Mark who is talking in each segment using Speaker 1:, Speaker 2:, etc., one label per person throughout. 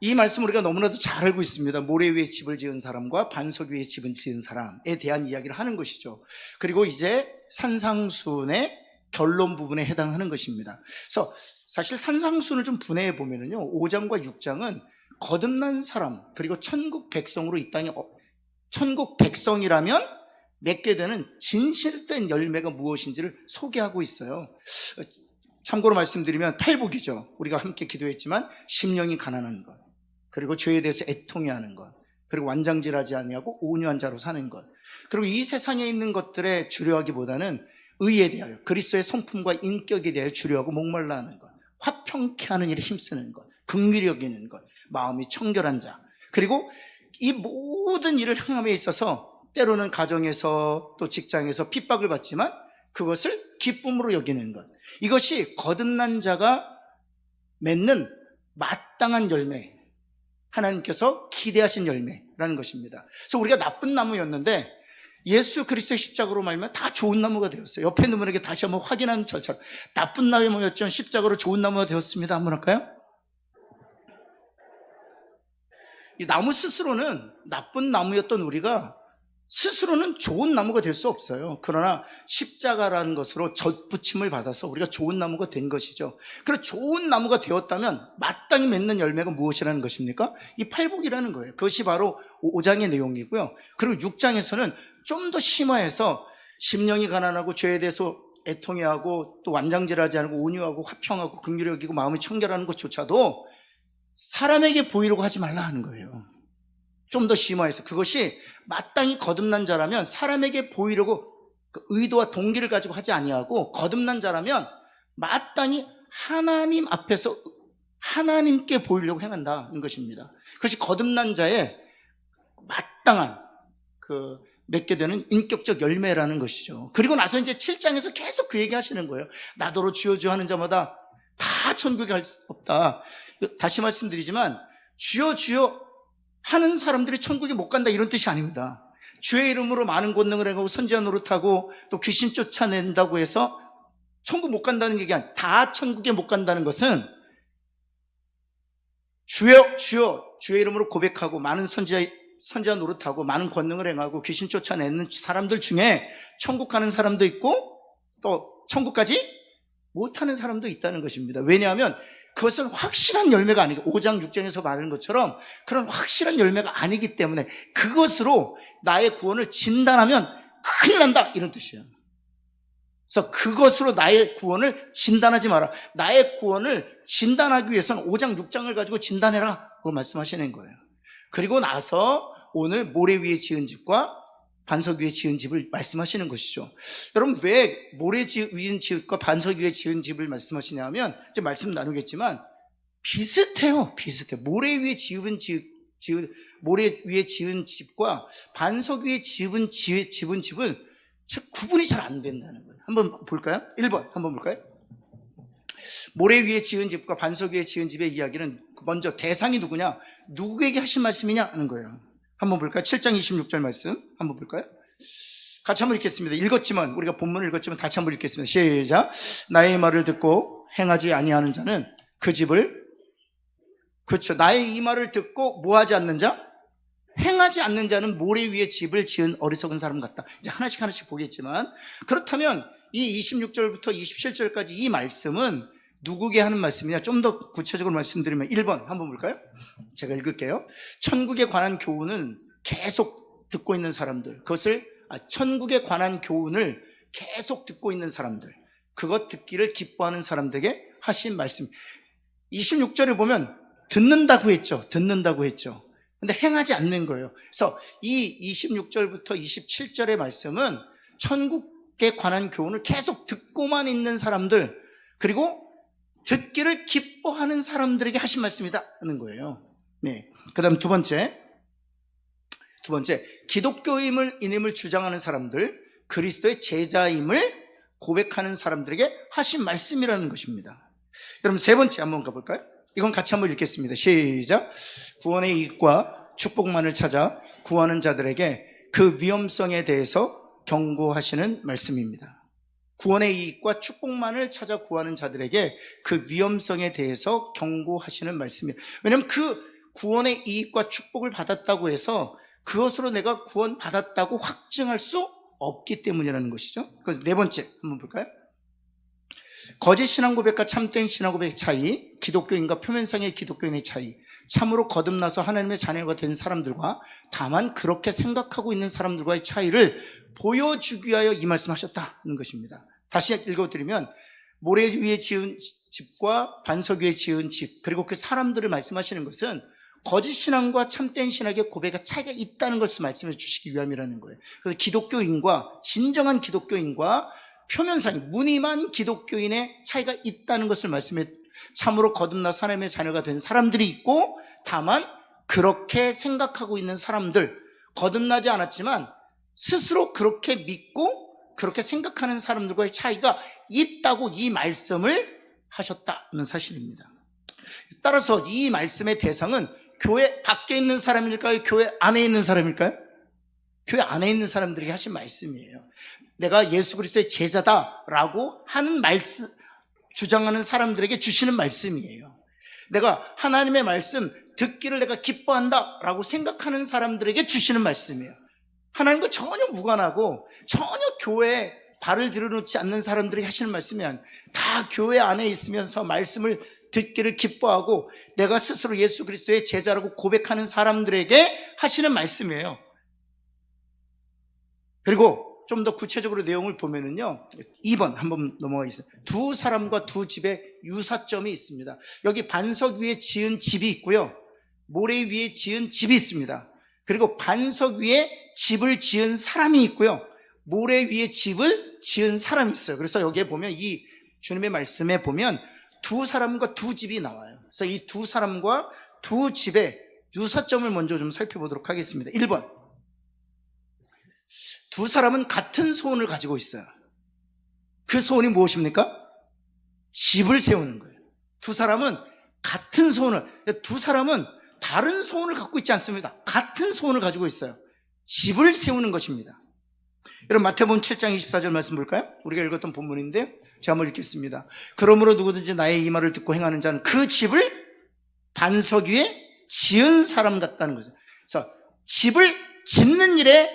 Speaker 1: 이 말씀 우리가 너무나도 잘 알고 있습니다. 모래 위에 집을 지은 사람과 반석 위에 집을 지은 사람에 대한 이야기를 하는 것이죠. 그리고 이제 산상수훈의 결론 부분에 해당하는 것입니다. 그래서 사실 산상수훈을 좀 분해해 보면은요, 5장과 6장은 거듭난 사람, 그리고 천국 백성으로 이 땅에, 천국 백성이라면 맺게 되는 진실된 열매가 무엇인지를 소개하고 있어요. 참고로 말씀드리면 팔복이죠. 우리가 함께 기도했지만 심령이 가난한 것, 그리고 죄에 대해서 애통해하는 것, 그리고 완장질하지 아니하고 온유한 자로 사는 것, 그리고 이 세상에 있는 것들에 주려하기보다는 의에 대하여 그리스도의 성품과 인격에 대하여 주려하고 목말라 하는 것, 화평케 하는 일에 힘쓰는 것, 긍휼히 여기는 것, 마음이 청결한 자, 그리고 이 모든 일을 행함에 있어서 때로는 가정에서 또 직장에서 핍박을 받지만 그것을 기쁨으로 여기는 것, 이것이 거듭난 자가 맺는 마땅한 열매, 하나님께서 기대하신 열매라는 것입니다. 그래서 우리가 나쁜 나무였는데 예수 그리스도의 십자가로 말미암아 다 좋은 나무가 되었어요. 옆에 있는 분에게 다시 한번 확인하는 절차로, 나쁜 나무였지만 십자가로 좋은 나무가 되었습니다. 한번 할까요? 이 나무 스스로는, 나쁜 나무였던 우리가 스스로는 좋은 나무가 될 수 없어요. 그러나 십자가라는 것으로 젖붙임을 받아서 우리가 좋은 나무가 된 것이죠. 그래서 좋은 나무가 되었다면 마땅히 맺는 열매가 무엇이라는 것입니까? 이 팔복이라는 거예요. 그것이 바로 5장의 내용이고요. 그리고 6장에서는 좀 더 심화해서 심령이 가난하고 죄에 대해서 애통해하고 또 완장질하지 않고 온유하고 화평하고 긍휼히 여기고 마음이 청결하는 것조차도 사람에게 보이려고 하지 말라 하는 거예요. 좀 더 심화해서 그것이 마땅히 거듭난 자라면 사람에게 보이려고 그 의도와 동기를 가지고 하지 아니하고, 거듭난 자라면 마땅히 하나님 앞에서 하나님께 보이려고 행한다는 것입니다. 그것이 거듭난 자의 마땅한 맺게 되는 인격적 열매라는 것이죠. 그리고 나서 이제 7장에서 계속 그 얘기 하시는 거예요. 나더러 주여 주여 하는 자마다 다 천국에 갈 수 없다. 다시 말씀드리지만 주여 주여 하는 사람들이 천국에 못 간다 이런 뜻이 아닙니다. 주의 이름으로 많은 권능을 행하고 선지자 노릇하고 또 귀신 쫓아낸다고 해서 천국 못 간다는 얘기 아니에요. 다 천국에 못 간다는 것은 주여 주여 주의 이름으로 고백하고 많은 선지자 노릇하고 많은 권능을 행하고 귀신 쫓아내는 사람들 중에 천국 가는 사람도 있고 또 천국까지 못하는 사람도 있다는 것입니다. 왜냐하면 그것은 확실한 열매가 아니고 5장 6장에서 말하는 것처럼 그런 확실한 열매가 아니기 때문에 그것으로 나의 구원을 진단하면 큰일 난다 이런 뜻이에요. 그래서 그것으로 나의 구원을 진단하지 마라. 나의 구원을 진단하기 위해서는 5장 6장을 가지고 진단해라 그거 말씀하시는 거예요. 그리고 나서 오늘 모래 위에 지은 집과 반석 위에 지은 집을 말씀하시는 것이죠. 여러분, 왜 모래 위에 집과 반석 위에 지은 집을 말씀하시냐면, 이제 말씀 나누겠지만 비슷해요. 비슷해요. 모래 위에 지은 집과 반석 위에 지은 집은 구분이 잘 안 된다는 거예요. 한번 볼까요? 1번 한번 볼까요? 모래 위에 지은 집과 반석 위에 지은 집의 이야기는 먼저 대상이 누구냐, 누구에게 하신 말씀이냐 하는 거예요. 한번 볼까요? 7장 26절 말씀 한번 볼까요? 같이 한번 읽겠습니다. 읽었지만, 우리가 본문을 읽었지만 다시 한번 읽겠습니다. 시작. 나의 말을 듣고 행하지 아니하는 자는 그 집을, 그렇죠, 나의 이 말을 듣고 뭐하지 않는 자? 행하지 않는 자는 모래 위에 집을 지은 어리석은 사람 같다. 이제 하나씩 보겠지만, 그렇다면 이 26절부터 27절까지 이 말씀은 누구에게 하는 말씀이냐? 좀 더 구체적으로 말씀드리면 1번 한번 볼까요? 제가 읽을게요. 천국에 관한 교훈은 계속 듣고 있는 사람들, 천국에 관한 교훈을 계속 듣고 있는 사람들, 그것 듣기를 기뻐하는 사람들에게 하신 말씀. 26절에 보면 듣는다고 했죠. 근데 행하지 않는 거예요. 그래서 이 26절부터 27절의 말씀은 천국에 관한 교훈을 계속 듣고만 있는 사람들, 그리고 듣기를 기뻐하는 사람들에게 하신 말씀이다 하는 거예요. 네. 그다음 두 번째, 기독교인임을 주장하는 사람들, 그리스도의 제자임을 고백하는 사람들에게 하신 말씀이라는 것입니다. 여러분, 세 번째 한번 가볼까요? 이건 같이 한번 읽겠습니다. 시작. 구원의 이익과 축복만을 찾아 구하는 자들에게 그 위험성에 대해서 경고하시는 말씀입니다. 구원의 이익과 축복만을 찾아 구하는 자들에게 그 위험성에 대해서 경고하시는 말씀이에요. 왜냐하면 그 구원의 이익과 축복을 받았다고 해서 그것으로 내가 구원 받았다고 확증할 수 없기 때문이라는 것이죠. 그래서 네 번째 한번 볼까요? 거짓 신앙 고백과 참된 신앙 고백의 차이, 기독교인과 표면상의 기독교인의 차이, 참으로 거듭나서 하나님의 자녀가 된 사람들과 다만 그렇게 생각하고 있는 사람들과의 차이를 보여주기 위하여 이 말씀하셨다는 것입니다. 다시 읽어드리면 모래 위에 지은 집과 반석 위에 지은 집, 그리고 그 사람들을 말씀하시는 것은 거짓 신앙과 참된 신앙의 고백의 차이가 있다는 것을 말씀해 주시기 위함이라는 거예요. 그래서 기독교인과 진정한 기독교인과 표면상 무늬만 기독교인의 차이가 있다는 것을 말씀해, 참으로 거듭나서 하나님의 자녀가 된 사람들이 있고 다만 그렇게 생각하고 있는 사람들, 거듭나지 않았지만 스스로 그렇게 믿고 그렇게 생각하는 사람들과의 차이가 있다고 이 말씀을 하셨다는 사실입니다. 따라서 이 말씀의 대상은 교회 밖에 있는 사람일까요? 교회 안에 있는 사람일까요? 교회 안에 있는 사람들에게 하신 말씀이에요. 내가 예수 그리스도의 제자다라고 하는 말씀, 주장하는 사람들에게 주시는 말씀이에요. 내가 하나님의 말씀 듣기를 내가 기뻐한다라고 생각하는 사람들에게 주시는 말씀이에요. 하나님과 전혀 무관하고 전혀 교회에 발을 들여놓지 않는 사람들에게 하시는 말씀이 아니에요. 다 교회 안에 있으면서 말씀을 듣기를 기뻐하고 내가 스스로 예수 그리스도의 제자라고 고백하는 사람들에게 하시는 말씀이에요. 그리고 좀 더 구체적으로 내용을 보면은요, 2번 한번 넘어가겠습니다. 두 사람과 두 집의 유사점이 있습니다. 여기 반석 위에 지은 집이 있고요, 모래 위에 지은 집이 있습니다. 그리고 반석 위에 집을 지은 사람이 있고요, 모래 위에 집을 지은 사람이 있어요. 그래서 여기에 보면 이 주님의 말씀에 보면 두 사람과 두 집이 나와요. 그래서 이 두 사람과 두 집의 유사점을 먼저 좀 살펴보도록 하겠습니다. 1번. 두 사람은 같은 소원을 가지고 있어요. 그 소원이 무엇입니까? 집을 세우는 거예요. 두 사람은 같은 소원을, 두 사람은 다른 소원을 갖고 있지 않습니다. 같은 소원을 가지고 있어요. 집을 세우는 것입니다. 여러분 마태복음 7장 24절 말씀 볼까요? 우리가 읽었던 본문인데 제가 한번 읽겠습니다. 그러므로 누구든지 나의 이 말을 듣고 행하는 자는 그 집을 반석 위에 지은 사람 같다는 거죠. 그래서 집을 짓는 일에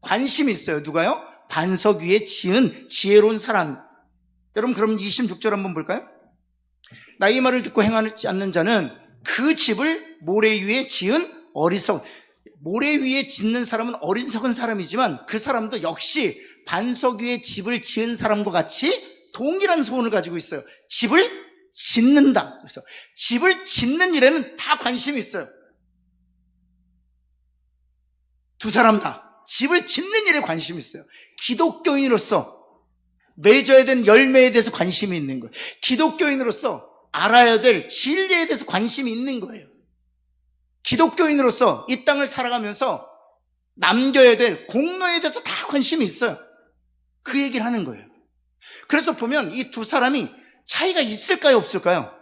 Speaker 1: 관심이 있어요. 누가요? 반석 위에 지은 지혜로운 사람. 여러분 그럼 26절 한번 볼까요? 나의 말을 듣고 행하지 않는 자는 그 집을 모래 위에 지은 어리석은, 모래 위에 짓는 사람은 어리석은 사람이지만 그 사람도 역시 반석 위에 집을 지은 사람과 같이 동일한 소원을 가지고 있어요. 집을 짓는다. 그래서 집을 짓는 일에는 다 관심이 있어요. 두 사람 다 집을 짓는 일에 관심이 있어요. 기독교인으로서 맺어야 되는 열매에 대해서 관심이 있는 거예요. 기독교인으로서 알아야 될 진리에 대해서 관심이 있는 거예요. 기독교인으로서 이 땅을 살아가면서 남겨야 될 공로에 대해서 다 관심이 있어요. 그 얘기를 하는 거예요. 그래서 보면 이 두 사람이 차이가 있을까요, 없을까요?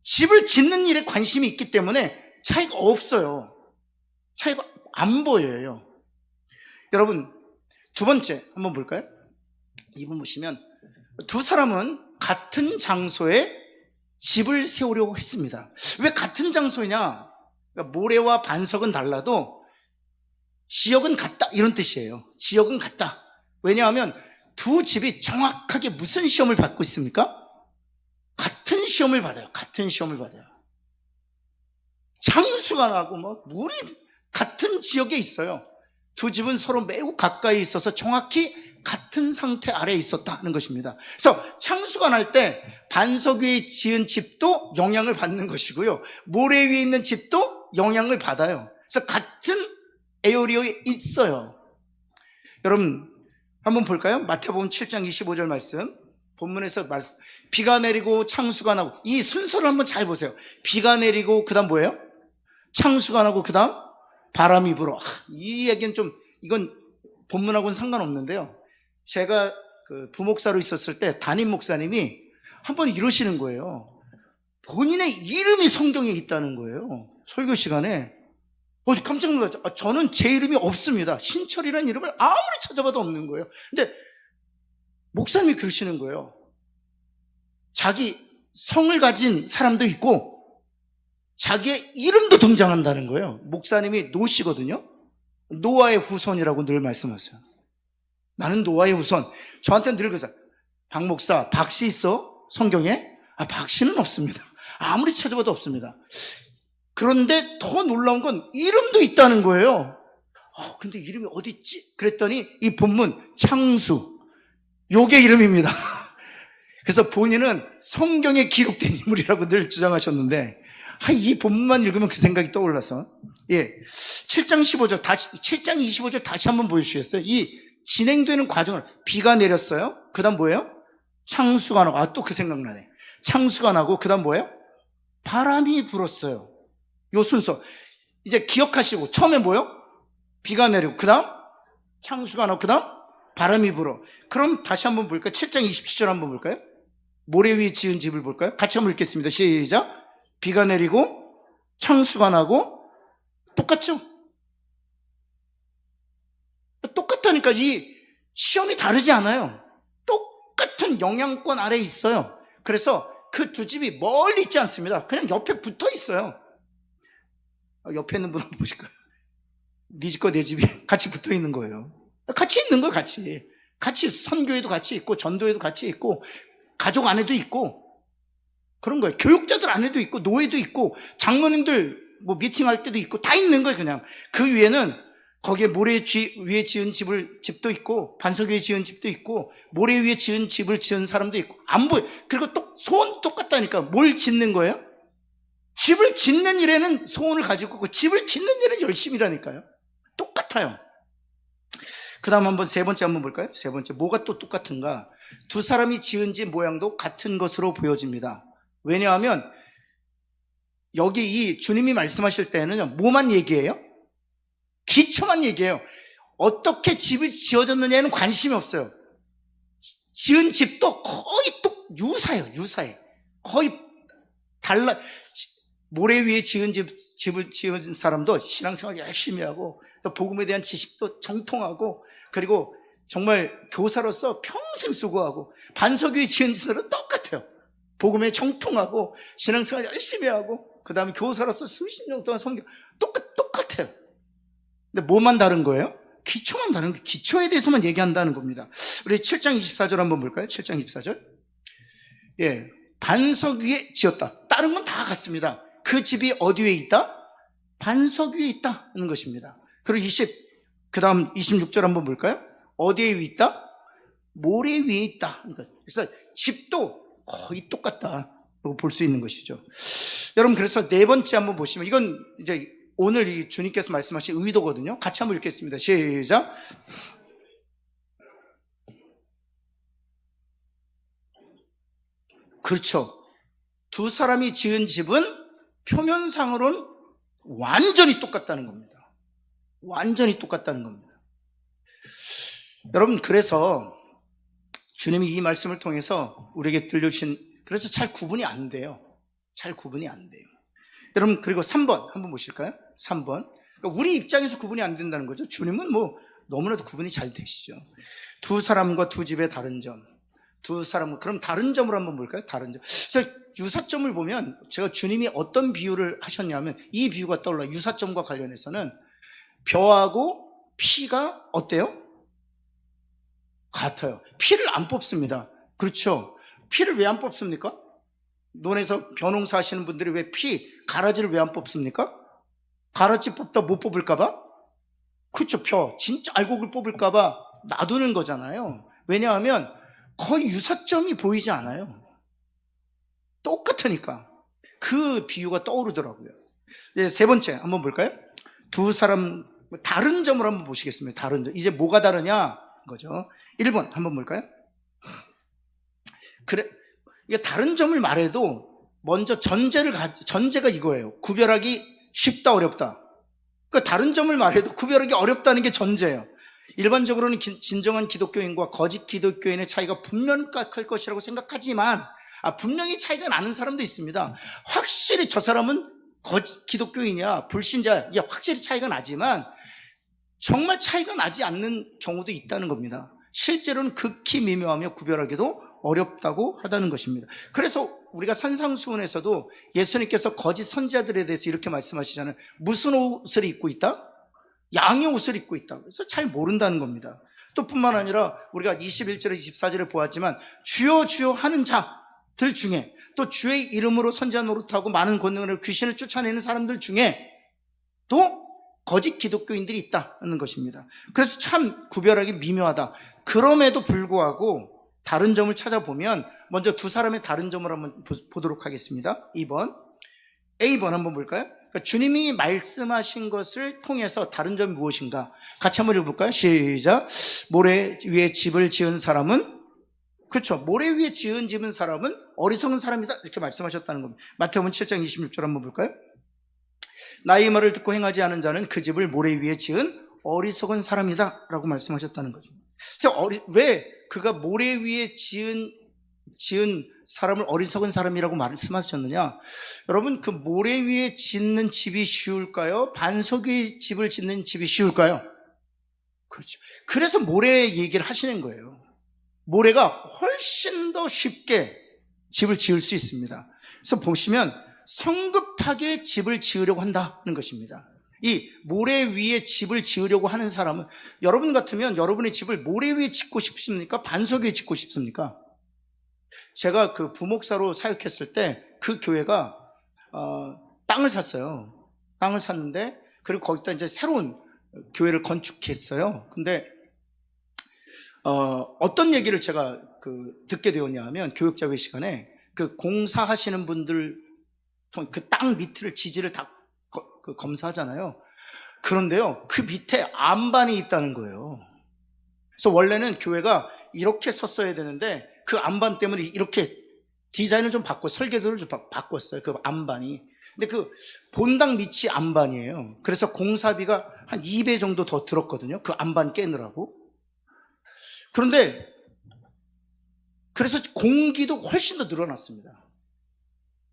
Speaker 1: 집을 짓는 일에 관심이 있기 때문에 차이가 없어요. 차이가 안 보여요. 여러분, 두 번째 한번 볼까요? 이번 보시면 두 사람은 같은 장소에 집을 세우려고 했습니다. 왜 같은 장소냐? 그러니까 모래와 반석은 달라도 지역은 같다, 이런 뜻이에요. 지역은 같다. 왜냐하면 두 집이 정확하게 무슨 시험을 받고 있습니까? 같은 시험을 받아요. 같은 시험을 받아요. 창수가 나고 물이 같은 지역에 있어요. 두 집은 서로 매우 가까이 있어서 정확히 같은 상태 아래에 있었다는 것입니다. 그래서 창수가 날 때 반석 위에 지은 집도 영향을 받는 것이고요, 모래 위에 있는 집도 영향을 받아요. 그래서 같은 에어리어에 있어요. 여러분 한번 볼까요? 마태복음 7장 25절 말씀, 본문에서 말씀, 비가 내리고 창수가 나고, 이 순서를 한번 잘 보세요. 비가 내리고 그 다음 뭐예요? 창수가 나고 그 다음 바람이 불어. 이 얘기는 좀, 이건 본문하고는 상관없는데요, 제가 그 부목사로 있었을 때 담임 목사님이 한번 이러시는 거예요. 본인의 이름이 성경에 있다는 거예요. 설교 시간에. 깜짝 놀랐죠. 저는 제 이름이 없습니다. 신철이라는 이름을 아무리 찾아봐도 없는 거예요. 근데 목사님이 그러시는 거예요. 자기 성을 가진 사람도 있고 자기의 이름도 등장한다는 거예요. 목사님이 노시거든요. 노아의 후손이라고 늘 말씀하세요. 나는 노아의 후손. 저한테는 늘 그러세요. 박 목사, 박씨 있어? 성경에? 박씨는 없습니다. 아무리 찾아봐도 없습니다. 그런데 더 놀라운 건 이름도 있다는 거예요. 근데 이름이 어디 있지? 그랬더니 이 본문 창수, 요게 이름입니다. 그래서 본인은 성경에 기록된 인물이라고 늘 주장하셨는데 이 본문만 읽으면 그 생각이 떠올라서 7장 15절 다시 7장 25절 다시 한번 보여주시겠어요? 이 진행되는 과정을 비가 내렸어요. 그 다음 뭐예요? 창수가 나고 또 그 생각나네. 창수가 나고 그 다음 뭐예요? 바람이 불었어요. 요 순서 이제 기억하시고 처음에 뭐예요? 비가 내리고 그 다음 창수가 나고 그 다음 바람이 불어. 그럼 다시 한번 볼까요? 7장 27절 한번 볼까요? 모래 위에 지은 집을 볼까요? 같이 한번 읽겠습니다. 시작. 비가 내리고 창수가 나고 똑같죠? 똑같다니까. 이 시험이 다르지 않아요. 똑같은 영향권 아래에 있어요. 그래서 그 두 집이 멀리 있지 않습니다. 그냥 옆에 붙어 있어요. 옆에 있는 분 한번 보실까요? 네 집과 내 집이 같이 붙어 있는 거예요. 같이 있는 거예요. 같이 선교에도 같이 있고 전도에도 같이 있고 가족 안에도 있고 그런 거예요. 교육자들 안에도 있고 노예도 있고 장로님들 뭐 미팅할 때도 있고 다 있는 거예요. 그냥 그 위에는 거기에 모래 위에 지은 집도 있고 반석 위에 지은 집도 있고 모래 위에 지은 집을 지은 사람도 있고 안 보여. 그리고 소원 똑같다니까. 뭘 짓는 거예요? 집을 짓는 일에는 소원을 가지고 있고 집을 짓는 일은 열심이라니까요. 똑같아요. 그 다음 한번 세 번째 한번 볼까요? 세 번째 뭐가 또 똑같은가? 두 사람이 지은 집 모양도 같은 것으로 보여집니다. 왜냐하면 여기 이 주님이 말씀하실 때는 뭐만 얘기해요? 기초만 얘기해요. 어떻게 집이 지어졌느냐에는 관심이 없어요. 지은 집도 거의 유사해. 거의 달라. 모래 위에 지은 집을 지은 사람도 신앙생활 열심히 하고 또 복음에 대한 지식도 정통하고 그리고 정말 교사로서 평생 수고하고 반석 위에 지은 집들은 똑같아요. 복음에 정통하고 신앙생활 열심히 하고 그 다음에 교사로서 수십 년 동안 성경 똑같아요. 근데 뭐만 다른 거예요? 기초만 다른 거예요. 기초에 대해서만 얘기한다는 겁니다. 우리 7장 24절 한번 볼까요? 7장 24절. 반석 위에 지었다. 다른 건 다 같습니다. 그 집이 어디 위에 있다? 반석 위에 있다는 것입니다. 그리고 그 다음 26절 한번 볼까요? 어디에 위에 있다? 모래 위에 있다. 그래서 집도 거의 똑같다고 볼 수 있는 것이죠. 여러분, 그래서 네 번째 한번 보시면 이건 이제 오늘 이 주님께서 말씀하신 의도거든요. 같이 한번 읽겠습니다. 시작. 그렇죠. 두 사람이 지은 집은 표면상으로는 완전히 똑같다는 겁니다. 완전히 똑같다는 겁니다. 여러분, 그래서 주님이 이 말씀을 통해서 우리에게 들려주신, 그래서 잘 구분이 안 돼요. 여러분, 그리고 3번 한번 보실까요? 3번. 그러니까 우리 입장에서 구분이 안 된다는 거죠. 주님은 뭐 너무나도 구분이 잘 되시죠. 두 사람과 두 집의 다른 점. 그럼 다른 점을 한번 볼까요? 다른 점. 그래서 유사점을 보면 제가 주님이 어떤 비유를 하셨냐면 이 비유가 떠올라. 유사점과 관련해서는 벼하고 피가 어때요? 같아요. 피를 안 뽑습니다. 그렇죠? 피를 왜 안 뽑습니까? 논에서 벼농사 하시는 분들이 왜 가라지를 왜 안 뽑습니까? 가라지 뽑다 못 뽑을까봐? 그렇죠. 진짜 알곡을 뽑을까봐 놔두는 거잖아요. 왜냐하면 거의 유사점이 보이지 않아요. 똑같으니까. 그 비유가 떠오르더라고요. 세 번째 한번 볼까요? 두 사람 다른 점을 한번 보시겠습니다. 다른 점. 이제 뭐가 다르냐? 거죠. 1번 한번 볼까요? 이게 다른 점을 말해도 먼저 전제가 이거예요. 구별하기 쉽다, 어렵다. 그러니까 다른 점을 말해도 구별하기 어렵다는 게 전제예요. 일반적으로는 진정한 기독교인과 거짓 기독교인의 차이가 분명히 클 것이라고 생각하지만 분명히 차이가 나는 사람도 있습니다. 확실히 저 사람은 거짓 기독교인이야, 불신자야, 이게 확실히 차이가 나지만 정말 차이가 나지 않는 경우도 있다는 겁니다. 실제로는 극히 미묘하며 구별하기도 어렵다고 하다는 것입니다. 그래서 우리가 산상수훈에서도 예수님께서 거짓 선지자들에 대해서 이렇게 말씀하시잖아요. 무슨 옷을 입고 있다? 양의 옷을 입고 있다. 그래서 잘 모른다는 겁니다. 또 뿐만 아니라 우리가 21절에 24절에 보았지만 주여 주여 하는 자들 중에 또 주의 이름으로 선지자 노릇하고 많은 권능으로 귀신을 쫓아내는 사람들 중에 또 거짓 기독교인들이 있다는 것입니다. 그래서 참 구별하기 미묘하다. 그럼에도 불구하고 다른 점을 찾아보면 먼저 두 사람의 다른 점을 한번 보도록 하겠습니다. 2번 A번 한번 볼까요? 그러니까 주님이 말씀하신 것을 통해서 다른 점이 무엇인가 같이 한번 읽어볼까요? 시작. 모래 위에 집을 지은 사람은, 그렇죠, 모래 위에 지은 사람은 어리석은 사람이다 이렇게 말씀하셨다는 겁니다. 마태복음 7장 26절 한번 볼까요? 나의 말을 듣고 행하지 않은 자는 그 집을 모래 위에 지은 어리석은 사람이다 라고 말씀하셨다는 거죠. 그래서 왜 그가 모래 위에 지은 사람을 어리석은 사람이라고 말씀하셨느냐? 여러분, 그 모래 위에 짓는 집이 쉬울까요? 반석 위에 집을 짓는 집이 쉬울까요? 그렇죠. 그래서 모래 얘기를 하시는 거예요. 모래가 훨씬 더 쉽게 집을 지을 수 있습니다. 그래서 보시면 성급하게 집을 지으려고 한다는 것입니다. 이 모래 위에 집을 지으려고 하는 사람은, 여러분 같으면 여러분의 집을 모래 위에 짓고 싶습니까? 반석 위에 짓고 싶습니까? 제가 그 부목사로 사역했을 때 그 교회가 땅을 샀어요. 땅을 샀는데, 그리고 거기다 이제 새로운 교회를 건축했어요. 근데 어떤 얘기를 제가 듣게 되었냐 하면, 교육자회 시간에 그 공사하시는 분들 그 땅 밑을 지지를 다 검사하잖아요. 그런데요, 그 밑에 안반이 있다는 거예요. 그래서 원래는 교회가 이렇게 섰어야 되는데 그 안반 때문에 이렇게 디자인을 좀 설계도를 좀 바꿨어요. 그 안반이. 근데 그 본당 밑이 안반이에요. 그래서 공사비가 한 2배 정도 더 들었거든요. 그 안반 깨느라고. 그런데 그래서 공기도 훨씬 더 늘어났습니다.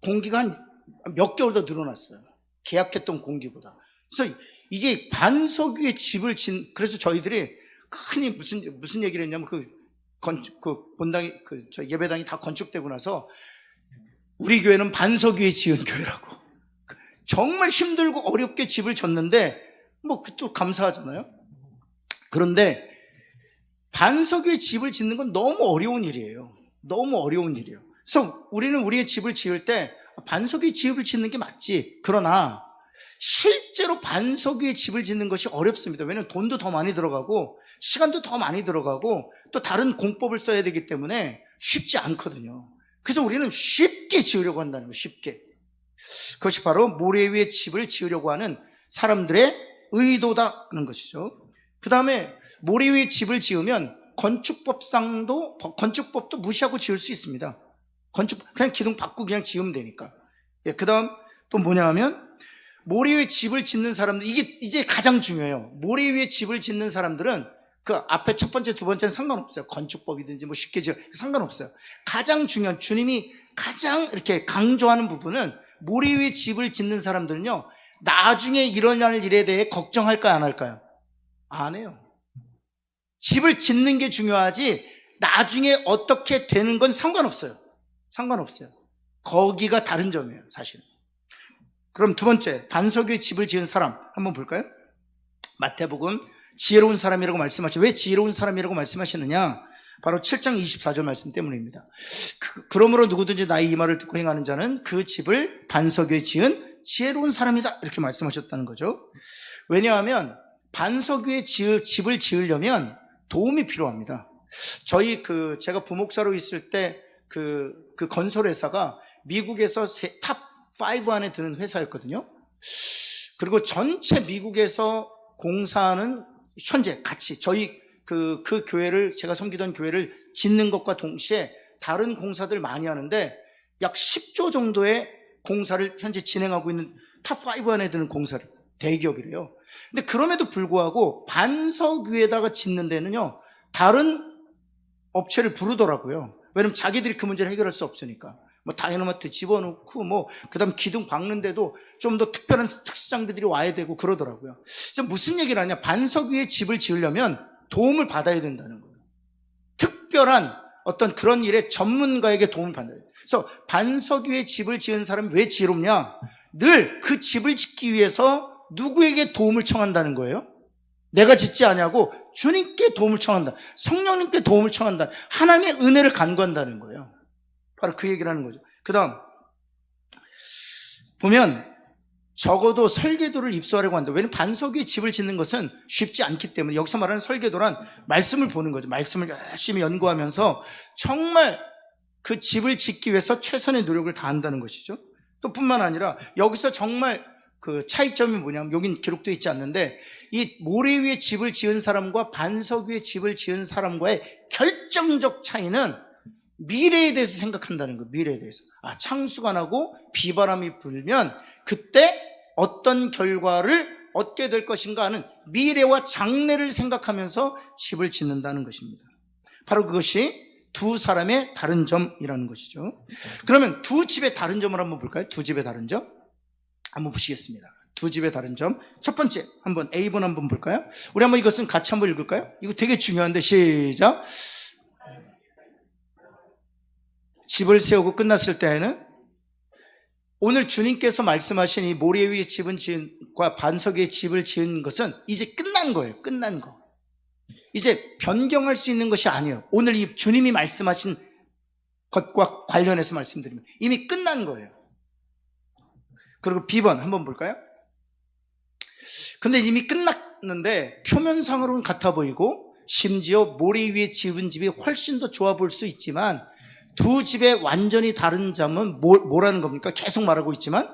Speaker 1: 공기가 한 몇 개월 더 늘어났어요. 계약했던 공기보다. 그래서 이게 반석 위에 집을 그래서 저희들이 흔히 무슨 얘기를 했냐면, 본당이, 예배당이 다 건축되고 나서 우리 교회는 반석 위에 지은 교회라고. 정말 힘들고 어렵게 집을 졌는데, 또 감사하잖아요. 그런데 반석 위에 집을 짓는 건 너무 어려운 일이에요. 너무 어려운 일이에요. 그래서 우리는 우리의 집을 지을 때 반석 위에 집을 짓는 게 맞지. 그러나 실제로 반석 위에 집을 짓는 것이 어렵습니다. 왜냐하면 돈도 더 많이 들어가고 시간도 더 많이 들어가고 또 다른 공법을 써야 되기 때문에 쉽지 않거든요. 그래서 우리는 쉽게 지으려고 한다는 거예요. 쉽게. 그것이 바로 모래 위에 집을 지으려고 하는 사람들의 의도다는 것이죠. 그 다음에 모래 위에 집을 지으면 건축법도 무시하고 지을 수 있습니다. 그냥 기둥 받고 그냥 지으면 되니까. 예, 그 다음 또 뭐냐 하면, 모래 위에 집을 짓는 사람들, 이게 이제 가장 중요해요. 모래 위에 집을 짓는 사람들은 그 앞에 첫 번째, 두 번째는 상관없어요. 건축법이든지 쉽게 지어 상관없어요. 가장 중요한, 주님이 가장 이렇게 강조하는 부분은, 모래 위에 집을 짓는 사람들은요, 나중에 일어날 일에 대해 걱정할까요, 안 할까요? 안 해요. 집을 짓는 게 중요하지 나중에 어떻게 되는 건 상관없어요. 거기가 다른 점이에요, 사실은. 그럼 두 번째, 반석 위에 집을 지은 사람 한번 볼까요? 마태복음 지혜로운 사람이라고 말씀하시죠. 왜 지혜로운 사람이라고 말씀하시느냐? 바로 7장 24절 말씀 때문입니다. 그러므로 누구든지 나의 이 말을 듣고 행하는 자는 그 집을 반석 위에 지은 지혜로운 사람이다 이렇게 말씀하셨다는 거죠. 왜냐하면 반석 위에 집을 지으려면 도움이 필요합니다. 제가 부목사로 있을 때 그 건설회사가 미국에서 탑 5 안에 드는 회사였거든요. 그리고 전체 미국에서 공사하는 현재 같이 저희 그 교회를, 제가 섬기던 교회를 짓는 것과 동시에 다른 공사들 많이 하는데 약 10조 정도의 공사를 현재 진행하고 있는 탑 5 안에 드는 공사를, 대기업이래요. 근데 그럼에도 불구하고 반석 위에다가 짓는 데는요, 다른 업체를 부르더라고요. 왜냐면 자기들이 그 문제를 해결할 수 없으니까. 다이너마이트 집어넣고 그다음 기둥 박는데도 좀 더 특별한 특수장비들이 와야 되고 그러더라고요. 그래서 무슨 얘기를 하냐? 반석 위에 집을 지으려면 도움을 받아야 된다는 거예요. 특별한 어떤 그런 일에 전문가에게 도움을 받아야 돼요. 그래서 반석 위에 집을 지은 사람이 왜 지혜롭냐? 늘 그 집을 짓기 위해서 누구에게 도움을 청한다는 거예요? 내가 짓지 아니하고 주님께 도움을 청한다. 성령님께 도움을 청한다. 하나님의 은혜를 간구한다는 거예요. 바로 그 얘기를 하는 거죠. 그 다음 보면 적어도 설계도를 입수하려고 한다. 왜냐하면 반석 위에 집을 짓는 것은 쉽지 않기 때문에 여기서 말하는 설계도란 말씀을 보는 거죠. 말씀을 열심히 연구하면서 정말 그 집을 짓기 위해서 최선의 노력을 다한다는 것이죠. 또 뿐만 아니라 여기서 정말 그 차이점이 뭐냐면 여긴 기록되어 있지 않는데 이 모래 위에 집을 지은 사람과 반석 위에 집을 지은 사람과의 결정적 차이는 미래에 대해서 생각한다는 거예요. 미래에 대해서. 창수가 나고 비바람이 불면 그때 어떤 결과를 얻게 될 것인가 하는 미래와 장래를 생각하면서 집을 짓는다는 것입니다. 바로 그것이 두 사람의 다른 점이라는 것이죠. 그러면 두 집의 다른 점을 한번 볼까요? 두 집의 다른 점 한번 보시겠습니다. 두 집의 다른 점. 첫 번째 한번 A번 한번 볼까요? 우리 한번 이것은 같이 한번 읽을까요? 이거 되게 중요한데 시작. 집을 세우고 끝났을 때에는 오늘 주님께서 말씀하신 이 모래 위에 집은 지은과 반석 위에 집을 지은 것은 이제 끝난 거예요. 끝난 거. 이제 변경할 수 있는 것이 아니에요. 오늘 이 주님이 말씀하신 것과 관련해서 말씀드리면 이미 끝난 거예요. 그리고 B번 한번 볼까요? 근데 이미 끝났는데 표면상으로는 같아 보이고 심지어 모래 위에 지은 집이 훨씬 더 좋아 보일 수 있지만 두 집의 완전히 다른 점은 뭐라는 겁니까? 계속 말하고 있지만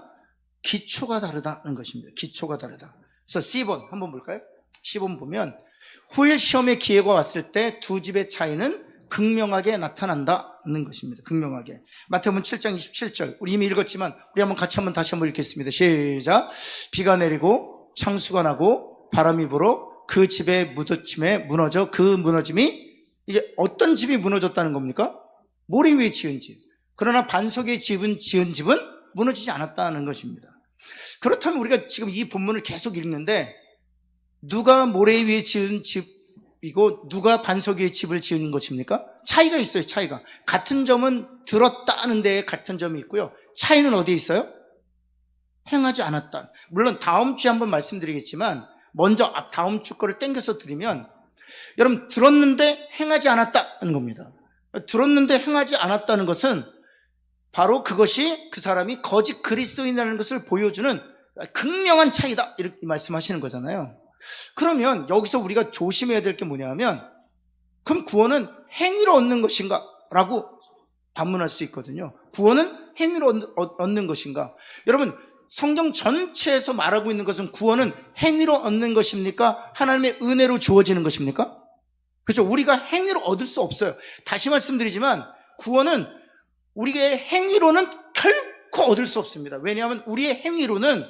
Speaker 1: 기초가 다르다는 것입니다. 기초가 다르다. 그래서 C번 한번 볼까요? C번 보면 후일 시험의 기회가 왔을 때 두 집의 차이는 극명하게 나타난다는 것입니다. 극명하게. 마태복음 7장 27절 우리 이미 읽었지만 우리 한번 같이 한번 다시 한번 읽겠습니다. 시작. 비가 내리고 창수가 나고 바람이 불어 그 집의 무너짐에 무너져 그 무너짐이 이게 어떤 집이 무너졌다는 겁니까? 모래 위에 지은 집. 그러나 반석 위에 지은 집은 무너지지 않았다는 것입니다. 그렇다면 우리가 지금 이 본문을 계속 읽는데 누가 모래 위에 지은 집이고 누가 반석 위에 집을 지은 것입니까? 차이가 있어요. 차이가. 같은 점은 들었다는 데에 같은 점이 있고요. 차이는 어디에 있어요? 행하지 않았다. 물론 다음 주에 한번 말씀드리겠지만 먼저 다음 주 거를 땡겨서 드리면 여러분 들었는데 행하지 않았다는 겁니다. 들었는데 행하지 않았다는 것은 바로 그것이 그 사람이 거짓 그리스도인이라는 것을 보여주는 극명한 차이다 이렇게 말씀하시는 거잖아요. 그러면 여기서 우리가 조심해야 될 게 뭐냐면 그럼 구원은 행위로 얻는 것인가? 라고 반문할 수 있거든요. 구원은 행위로 얻는 것인가? 여러분 성경 전체에서 말하고 있는 것은 구원은 행위로 얻는 것입니까? 하나님의 은혜로 주어지는 것입니까? 그렇죠? 우리가 행위로 얻을 수 없어요. 다시 말씀드리지만 구원은 우리의 행위로는 결코 얻을 수 없습니다. 왜냐하면 우리의 행위로는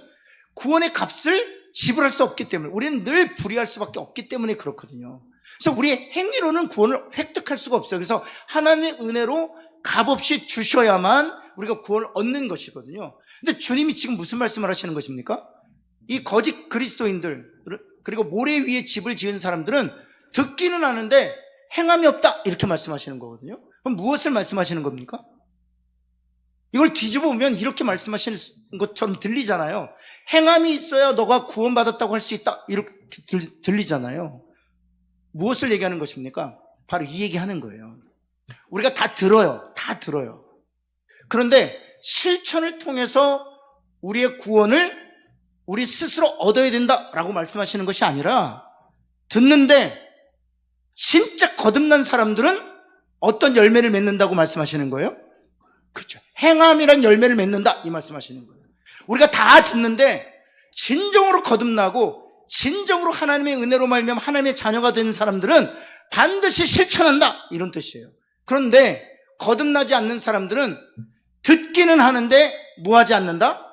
Speaker 1: 구원의 값을 지불할 수 없기 때문에 우리는 늘 불의할 수밖에 없기 때문에 그렇거든요. 그래서 우리의 행위로는 구원을 획득할 수가 없어요. 그래서 하나님의 은혜로 값없이 주셔야만 우리가 구원을 얻는 것이거든요. 근데 주님이 지금 무슨 말씀을 하시는 것입니까? 이 거짓 그리스도인들 그리고 모래 위에 집을 지은 사람들은 듣기는 하는데 행함이 없다 이렇게 말씀하시는 거거든요. 그럼 무엇을 말씀하시는 겁니까? 이걸 뒤집어 보면 이렇게 말씀하시는 것처럼 들리잖아요. 행함이 있어야 너가 구원받았다고 할 수 있다 이렇게 들리잖아요. 무엇을 얘기하는 것입니까? 바로 이 얘기하는 거예요. 우리가 다 들어요. 다 들어요. 그런데 실천을 통해서 우리의 구원을 우리 스스로 얻어야 된다라고 말씀하시는 것이 아니라 듣는데 진짜 거듭난 사람들은 어떤 열매를 맺는다고 말씀하시는 거예요? 그렇죠. 행함이란 열매를 맺는다 이 말씀하시는 거예요. 우리가 다 듣는데 진정으로 거듭나고 진정으로 하나님의 은혜로 말미암아 하나님의 자녀가 된 사람들은 반드시 실천한다 이런 뜻이에요. 그런데 거듭나지 않는 사람들은 듣기는 하는데 뭐하지 않는다?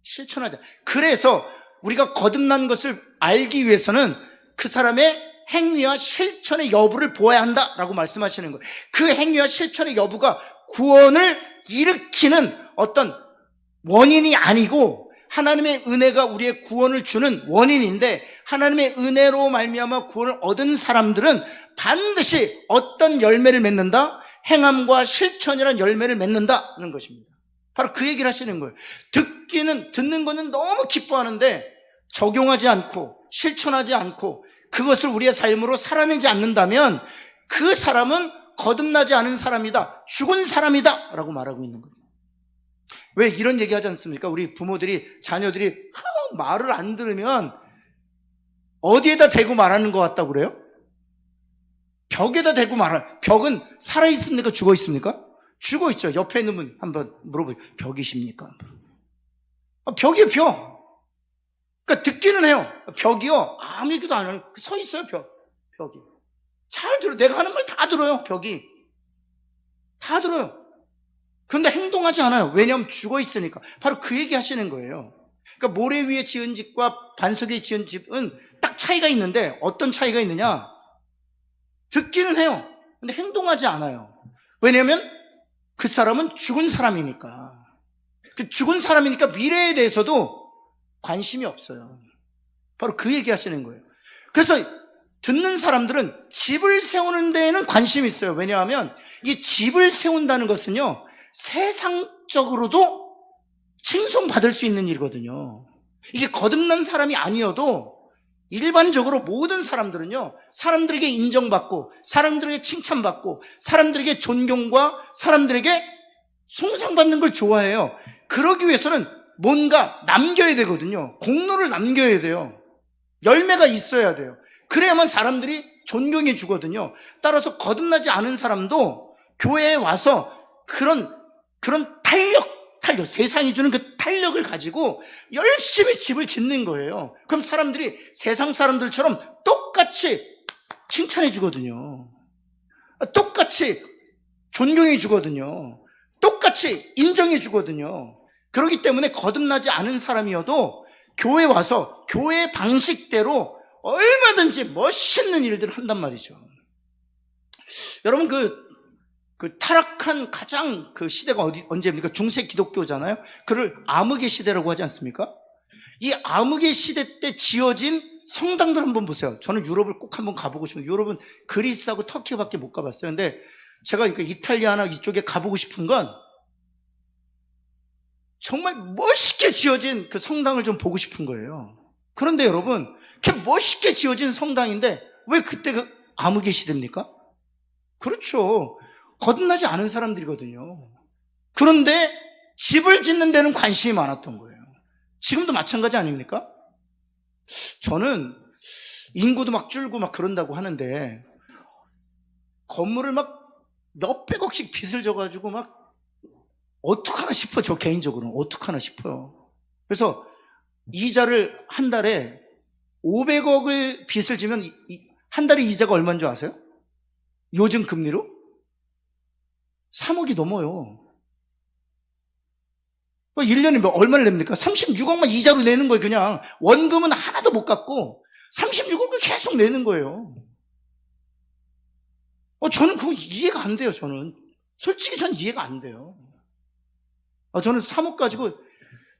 Speaker 1: 실천하지 않는다. 그래서 우리가 거듭난 것을 알기 위해서는 그 사람의 행위와 실천의 여부를 보아야 한다라고 말씀하시는 거예요. 그 행위와 실천의 여부가 구원을 일으키는 어떤 원인이 아니고 하나님의 은혜가 우리의 구원을 주는 원인인데 하나님의 은혜로 말미암아 구원을 얻은 사람들은 반드시 어떤 열매를 맺는다? 행함과 실천이라는 열매를 맺는다는 것입니다. 바로 그 얘기를 하시는 거예요. 듣는 거는 너무 기뻐하는데 적용하지 않고 실천하지 않고 그것을 우리의 삶으로 살아내지 않는다면 그 사람은 거듭나지 않은 사람이다, 죽은 사람이다 라고 말하고 있는 거예요. 왜 이런 얘기 하지 않습니까? 우리 부모들이 자녀들이 말을 안 들으면 어디에다 대고 말하는 것 같다고 그래요? 벽에다 대고 벽은 살아있습니까? 죽어있습니까? 죽어있죠. 옆에 있는 분 한번 물어보세요. 벽이십니까? 벽이에요, 벽. 그러니까 듣기는 해요. 벽이요. 아무 얘기도 안 하고 서 있어요, 벽이. 잘 들어요. 내가 하는 말 다 들어요, 벽이. 다 들어요. 그런데 행동하지 않아요. 왜냐하면 죽어있으니까. 바로 그 얘기 하시는 거예요. 그러니까 모래 위에 지은 집과 반석 위에 지은 집은 딱 차이가 있는데 어떤 차이가 있느냐? 듣기는 해요. 근데 행동하지 않아요. 왜냐하면 그 사람은 죽은 사람이니까. 죽은 사람이니까 미래에 대해서도 관심이 없어요. 바로 그 얘기 하시는 거예요. 그래서 듣는 사람들은 집을 세우는 데에는 관심이 있어요. 왜냐하면 이 집을 세운다는 것은요, 세상적으로도 칭송받을 수 있는 일이거든요. 이게 거듭난 사람이 아니어도 일반적으로 모든 사람들은요, 사람들에게 인정받고 사람들에게 칭찬받고 사람들에게 존경과 사람들에게 숭상받는 걸 좋아해요. 그러기 위해서는 뭔가 남겨야 되거든요. 공로를 남겨야 돼요. 열매가 있어야 돼요. 그래야만 사람들이 존경해 주거든요. 따라서 거듭나지 않은 사람도 교회에 와서 그런 탄력, 세상이 주는 그 탄력을 가지고 열심히 집을 짓는 거예요. 그럼 사람들이 세상 사람들처럼 똑같이 칭찬해 주거든요. 똑같이 존경해 주거든요. 똑같이 인정해 주거든요. 그렇기 때문에 거듭나지 않은 사람이어도 교회에 와서 교회 방식대로 얼마든지 멋있는 일들을 한단 말이죠. 여러분 그 타락한 가장 그 시대가 언제입니까? 중세 기독교잖아요. 그를 암흑의 시대라고 하지 않습니까? 이 암흑의 시대 때 지어진 성당들 한번 보세요. 저는 유럽을 꼭 한번 가보고 싶어요. 유럽은 그리스하고 터키밖에 못 가봤어요. 근데 제가 이탈리아나 이쪽에 가보고 싶은 건 정말 멋있게 지어진 그 성당을 좀 보고 싶은 거예요. 그런데 여러분, 이렇게 멋있게 지어진 성당인데 왜 그때 그 암흑의 시대입니까? 그렇죠. 거듭나지 않은 사람들이거든요. 그런데 집을 짓는 데는 관심이 많았던 거예요. 지금도 마찬가지 아닙니까? 저는 인구도 막 줄고 막 그런다고 하는데 건물을 막 몇백억씩 빚을 져가지고 막 어떡하나 싶어요. 저 개인적으로는 어떡하나 싶어요. 그래서 이자를 한 달에 500억을 빚을 지면 한 달에 이자가 얼마인 줄 아세요? 요즘 금리로? 3억이 넘어요. 1년에 얼마를 냅니까? 36억만 이자로 내는 거예요. 그냥 원금은 하나도 못 갚고 36억을 계속 내는 거예요. 저는 그거 이해가 안 돼요. 저는 솔직히 전 이해가 안 돼요. 저는 3억 가지고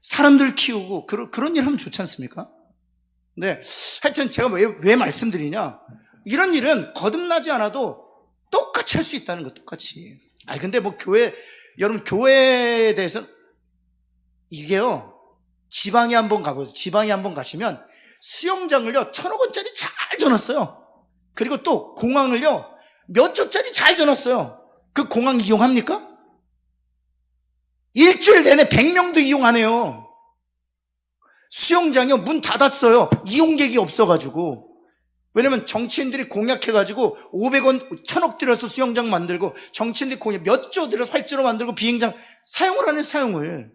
Speaker 1: 사람들 키우고 그런 일 하면 좋지 않습니까? 네, 하여튼 제가 왜 말씀드리냐, 이런 일은 거듭나지 않아도 똑같이 할 수 있다는 거. 똑같이. 근데 여러분 교회에 대해서 이게요, 지방에 한번 가보세요. 지방에 한번 가시면 수영장을요 1,000억 원짜리 잘 져놨어요. 그리고 또 공항을요 몇 조짜리 잘 져놨어요. 그 공항 이용합니까? 일주일 내내 100명도 이용 안 해요. 수영장이요 문 닫았어요. 이용객이 없어가지고. 왜냐면 정치인들이 공약해가지고 500원 1,000억 들여서 수영장 만들고, 정치인들이 공약 몇 조 들여서 활주로 만들고 비행장 사용을 안 해요. 사용을.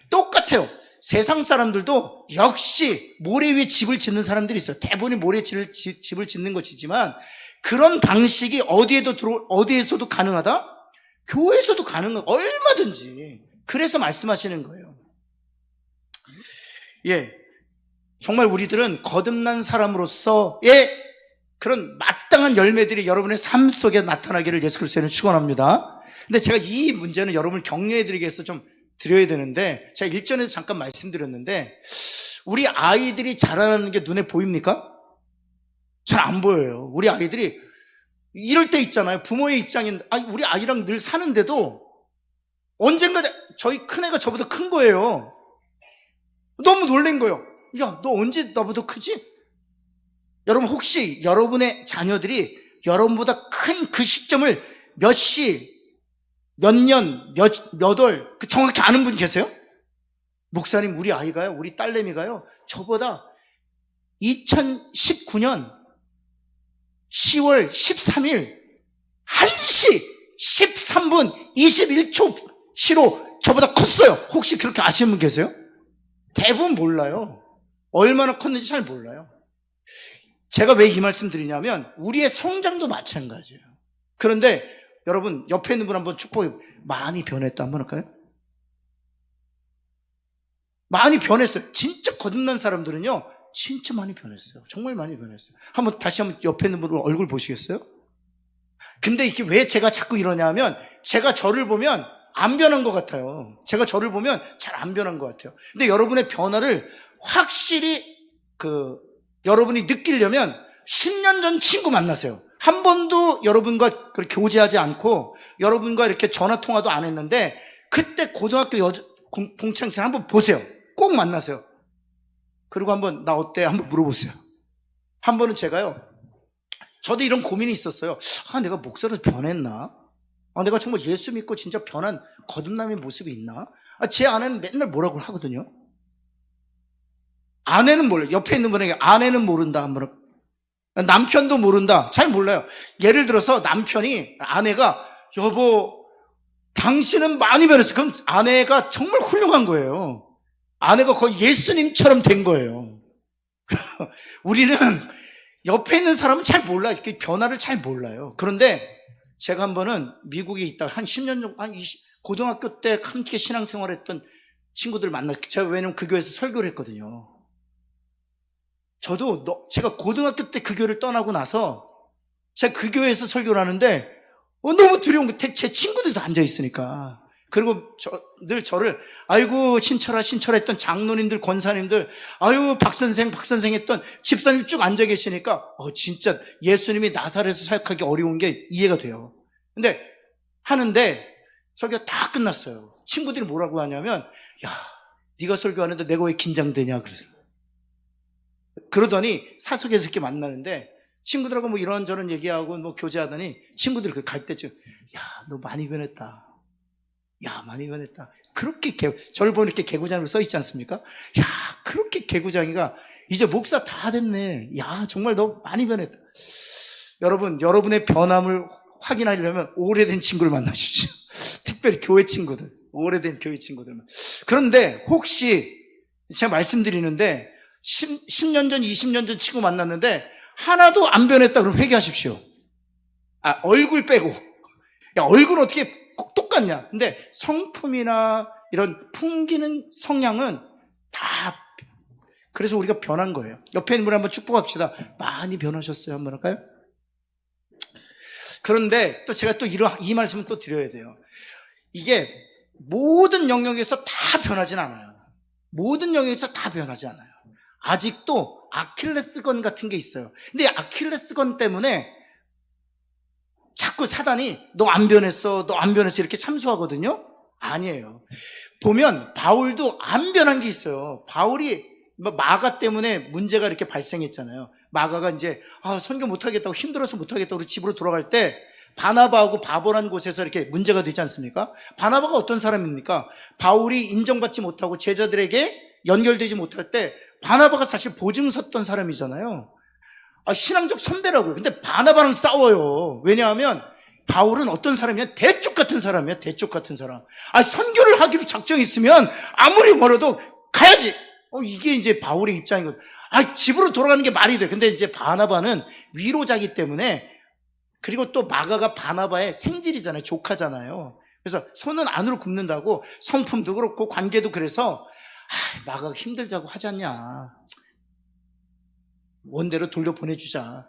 Speaker 1: 똑같아요. 세상 사람들도 역시 모래 위에 집을 짓는 사람들이 있어요. 대부분이 모래 집을 짓는 것이지만 그런 방식이 어디에서도 가능하다? 교회에서도 가능한, 얼마든지. 그래서 말씀하시는 거예요. 예, 정말 우리들은 거듭난 사람으로서의 그런 마땅한 열매들이 여러분의 삶 속에 나타나기를 예수 그리스도는 축원합니다. 근데 제가 이 문제는 여러분을 격려해드리기 위해서 좀 드려야 되는데, 제가 일전에서 잠깐 말씀드렸는데, 우리 아이들이 자라나는 게 눈에 보입니까? 잘 안 보여요. 우리 아이들이 이럴 때 있잖아요. 부모의 입장인, 우리 아이랑 늘 사는데도 언젠가 저희 큰애가 저보다 큰 거예요. 너무 놀란 거예요. 야, 너 언제 나보다 크지? 여러분, 혹시 여러분의 자녀들이 여러분보다 큰 그 시점을 몇 시, 몇 년, 몇 월, 정확히 아는 분 계세요? 목사님, 우리 아이가요, 우리 딸내미가요, 저보다 2019년 10월 13일 1시 13분 21초 시로 저보다 컸어요. 혹시 그렇게 아시는 분 계세요? 대부분 몰라요. 얼마나 컸는지 잘 몰라요. 제가 왜 이 말씀 드리냐면 우리의 성장도 마찬가지예요. 그런데 여러분, 옆에 있는 분 한번 축복해. 많이 변했다 한번 할까요? 많이 변했어요. 진짜 거듭난 사람들은요, 진짜 많이 변했어요. 정말 많이 변했어요. 다시 한번 옆에 있는 분 얼굴 보시겠어요? 근데 이게 왜 제가 자꾸 이러냐면, 제가 저를 보면 안 변한 것 같아요. 제가 저를 보면 잘 안 변한 것 같아요. 근데 여러분의 변화를 확실히 여러분이 느끼려면 10년 전 친구 만나세요. 한 번도 여러분과 교제하지 않고 여러분과 이렇게 전화 통화도 안 했는데 그때 고등학교 동창생 한번 보세요. 꼭 만나세요. 그리고 한번 나 어때? 한번 물어보세요. 한 번은 제가요, 저도 이런 고민이 있었어요. 내가 목사로 변했나? 내가 정말 예수 믿고 진짜 변한 거듭남의 모습이 있나? 제 아내는 맨날 뭐라고 하거든요. 아내는 몰라요. 옆에 있는 분에게 아내는 모른다. 한번 남편도 모른다. 잘 몰라요. 예를 들어서 아내가 여보, 당신은 많이 변했어. 그럼 아내가 정말 훌륭한 거예요. 아내가 거의 예수님처럼 된 거예요. 우리는 옆에 있는 사람은 잘 몰라요. 변화를 잘 몰라요. 그런데 제가 한 번은 미국에 있다가 한 10년 정도, 고등학교 때 함께 신앙생활했던 친구들 제가 왜냐면 그 교회에서 설교를 했거든요. 제가 고등학교 때 그 교회를 떠나고 나서 제가 그 교회에서 설교를 하는데 너무 두려운 게 제 친구들도 앉아있으니까. 그리고 늘 저를 아이고 신철아 했던 장로님들, 권사님들, 아유 박선생 했던 집사님 쭉 앉아 계시니까 진짜 예수님이 나사렛에서 사역하기 어려운 게 이해가 돼요. 근데 하는데 설교가 다 끝났어요. 친구들이 뭐라고 하냐면, 야, 네가 설교하는데 내가 왜 긴장되냐 그러더니 사석에서 이렇게 만나는데 친구들하고 뭐 이런저런 얘기하고 뭐 교제하더니 친구들이 갈 때쯤, 야, 너 많이 변했다. 야, 많이 변했다. 그렇게 저를 보면 이렇게 개구장으로 써 있지 않습니까? 야, 그렇게 개구장이가 이제 목사 다 됐네. 야, 정말 너 많이 변했다. 여러분, 여러분의 변함을 확인하려면 오래된 친구를 만나십시오. 특별히 교회 친구들, 오래된 교회 친구들만. 그런데 혹시 제가 말씀드리는데 10년 전, 20년 전 친구 만났는데 하나도 안 변했다 그러면 회개하십시오. 얼굴 빼고. 야, 얼굴은 어떻게 똑같냐? 근데 성품이나 이런 풍기는 성향은 다, 그래서 우리가 변한 거예요. 옆에 있는 분 한번 축복합시다. 많이 변하셨어요. 한번 할까요? 그런데 또 제가 또 이 말씀을 또 드려야 돼요. 이게 모든 영역에서 다 변하진 않아요. 모든 영역에서 다 변하지 않아요. 아직도 아킬레스건 같은 게 있어요. 근데 아킬레스건 때문에 자꾸 사단이 너 안 변했어 이렇게 참수하거든요. 아니에요. 보면 바울도 안 변한 게 있어요. 바울이 마가 때문에 문제가 이렇게 발생했잖아요. 마가가 이제 선교 못하겠다고, 힘들어서 못하겠다고 집으로 돌아갈 때 바나바하고 바보란 곳에서 이렇게 문제가 되지 않습니까? 바나바가 어떤 사람입니까? 바울이 인정받지 못하고 제자들에게 연결되지 못할 때 바나바가 사실 보증 섰던 사람이잖아요. 신앙적 선배라고요. 근데 바나바랑 싸워요. 왜냐하면 바울은 어떤 사람이냐? 대쪽 같은 사람이야. 대쪽 같은 사람. 선교를 하기로 작정이 있으면 아무리 멀어도 가야지. 이게 이제 바울의 입장이거든. 집으로 돌아가는 게 말이 돼. 근데 이제 바나바는 위로자기 때문에, 그리고 또 마가가 바나바의 생질이잖아요. 조카잖아요. 그래서 손은 안으로 굽는다고, 성품도 그렇고 관계도. 그래서 마가가 힘들자고 하지 않냐, 원대로 돌려보내주자.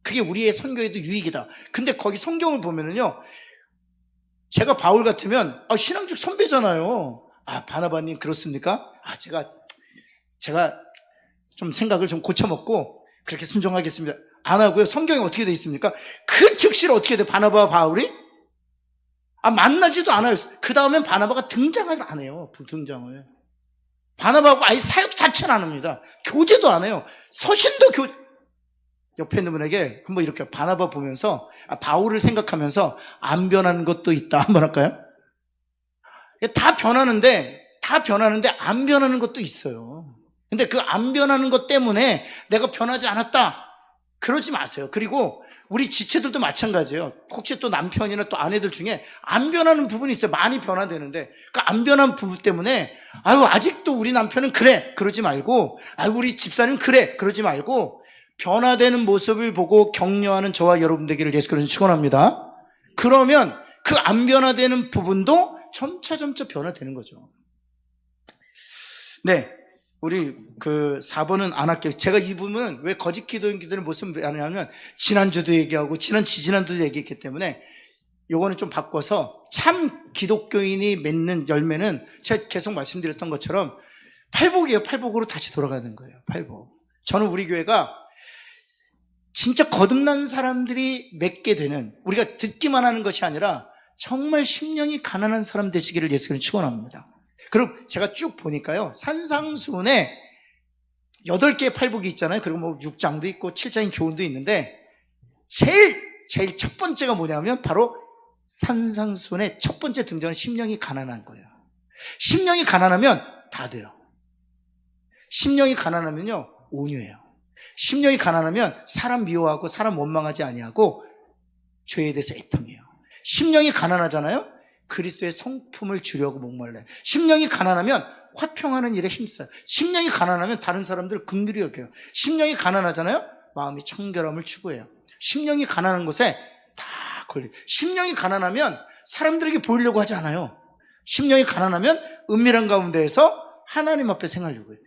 Speaker 1: 그게 우리의 선교에도 유익이다. 근데 거기 성경을 보면은요, 제가 바울 같으면 신앙적 선배잖아요. 바나바님 그렇습니까? 제가 좀 생각을 좀 고쳐먹고 그렇게 순종하겠습니다. 안 하고요. 성경에 어떻게 돼 있습니까? 그 즉시로 어떻게 돼? 바나바와 바울이? 만나지도 않아요. 그 다음엔 바나바가 등장을 안 해요. 불등장을. 바나바하고 아예 사역 자체는 안 합니다. 교제도 안 해요. 서신도 옆에 있는 분에게 한번 이렇게 바나바 보면서, 바울을 생각하면서 안 변하는 것도 있다. 한번 할까요? 다 변하는데 안 변하는 것도 있어요. 근데 그 안 변하는 것 때문에 내가 변하지 않았다. 그러지 마세요. 그리고 우리 지체들도 마찬가지예요. 혹시 또 남편이나 또 아내들 중에 안 변하는 부분이 있어요. 많이 변화되는데 그 안 변한 부분 때문에 아직도 우리 남편은 그래. 그러지 말고 우리 집사는 그래. 그러지 말고 변화되는 모습을 보고 격려하는 저와 여러분 되기를 예수 그리스도로 축원합니다. 그러면 그 안 변화되는 부분도 점차 변화되는 거죠. 네. 우리 4번은 안 할게요. 제가 이 부분은 왜 거짓 기도인기들의 모습을 안 하냐면 지난주도 얘기하고 지난주도 얘기했기 때문에 요거는 좀 바꿔서 참 기독교인이 맺는 열매는 제가 계속 말씀드렸던 것처럼 팔복이에요. 팔복으로 다시 돌아가는 거예요. 팔복. 저는 우리 교회가 진짜 거듭난 사람들이 맺게 되는, 우리가 듣기만 하는 것이 아니라 정말 심령이 가난한 사람 되시기를 예수님을 축원합니다. 그럼 제가 쭉 보니까요, 산상수훈에 8개의 팔복이 있잖아요. 그리고 6장도 있고 7장인 교훈도 있는데 제일 첫 번째가 뭐냐면 바로 산상수훈의 첫 번째 등장은 심령이 가난한 거예요. 심령이 가난하면 다 돼요. 심령이 가난하면요, 온유해요. 심령이 가난하면 사람 미워하고 사람 원망하지 아니하고 죄에 대해서 애통해요. 심령이 가난하잖아요. 그리스도의 성품을 주려고 목말라요. 심령이 가난하면 화평하는 일에 힘써요. 심령이 가난하면 다른 사람들을 긍휼히 여겨요. 심령이 가난하잖아요. 마음이 청결함을 추구해요. 심령이 가난한 곳에 다 걸려요. 심령이 가난하면 사람들에게 보이려고 하지 않아요. 심령이 가난하면 은밀한 가운데에서 하나님 앞에 생활하려고 해요.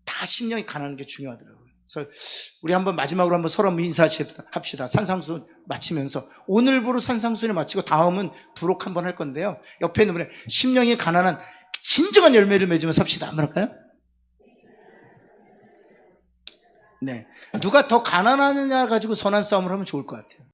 Speaker 1: 다 심령이 가난한 게 중요하더라고요. 그래서 우리 마지막으로 한번 서로 인사합시다. 산상수훈 마치면서 오늘부로 산상수훈을 마치고 다음은 부록 한번 할 건데요. 옆에 있는 분에 심령이 가난한 진정한 열매를 맺으면서 합시다. 한번 할까요? 네. 누가 더 가난하느냐 가지고 선한 싸움을 하면 좋을 것 같아요.